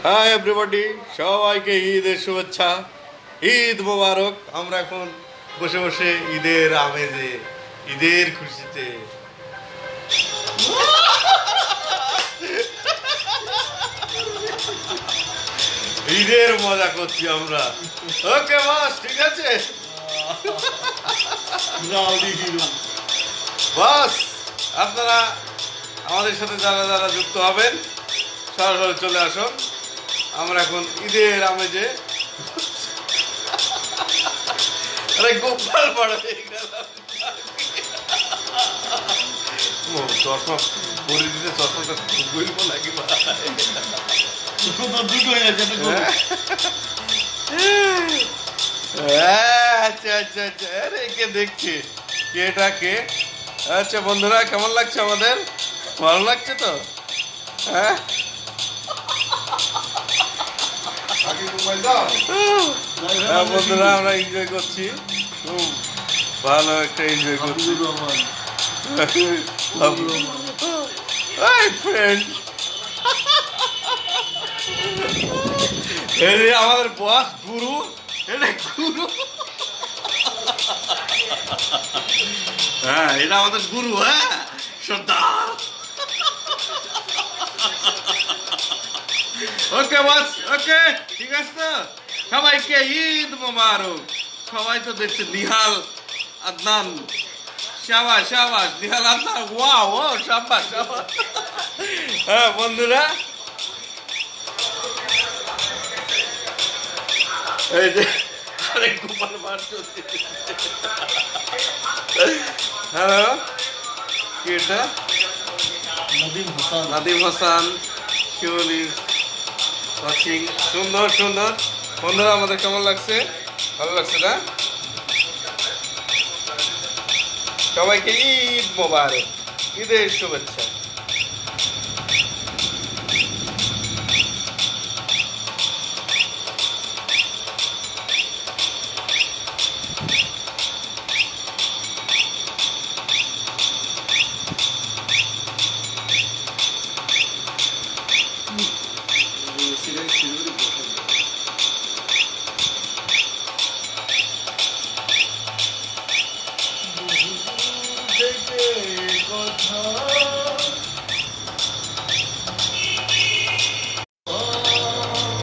Hi everybody, সবাইকে ঈদের শুভেচ্ছা, ঈদ মোবারক। আমরা এখন বসে বসে ঈদের আমেজে, ঈদের খুশিতে ঈদের মজা করছি আমরা। ওকে বাস, ঠিক আছে বাস। আপনারা আমাদের সাথে যারা যারা যুক্ত হবেন সরাসরি চলে আসুন। আমরা এখন ঈদের আমেজে আরে গোপাল পাড়া হয়ে গেলাম। চশমা পরে দিতে চশমাটা বলবো নাকি আচ্ছা আচ্ছা আচ্ছা, আরে কে দেখছি, কে এটা কে? আচ্ছা বন্ধুরা, কেমন লাগছে আমাদের? ভালো লাগছে তো? হ্যাঁ, বন্ধুরা আমরা এনজয় করছি, খুব ভালো একটা এনজয় করছি। ফ্রেন্ড, আমাদের বস গুরু, এটা গুরু। হ্যাঁ, এটা আমাদের গুরু। হ্যাঁ, সর্দার। ওকে বস, ওকে, ঠিক আছে তো? সবাইকে ঈদ মোবারক। সবাই তো দেখছে নিহাল আদনান, শাবাশ শাবাশ নিহাল আদনান, ওয়াও ও শাবাশ শাবাশ। হ্যাঁ বন্ধুরা, এই যে আরেক গোপাল মার চলছে। হ্যালো, কি এটা? নাদিম হাসান, শিওলি ওয়াচিং। সুন্দর সুন্দর বন্ধুরা, আমাদের কেমন লাগছে? ভালো লাগছে না? সবাইকে ঈদ মোবারক, ঈদের শুভেচ্ছা। কথা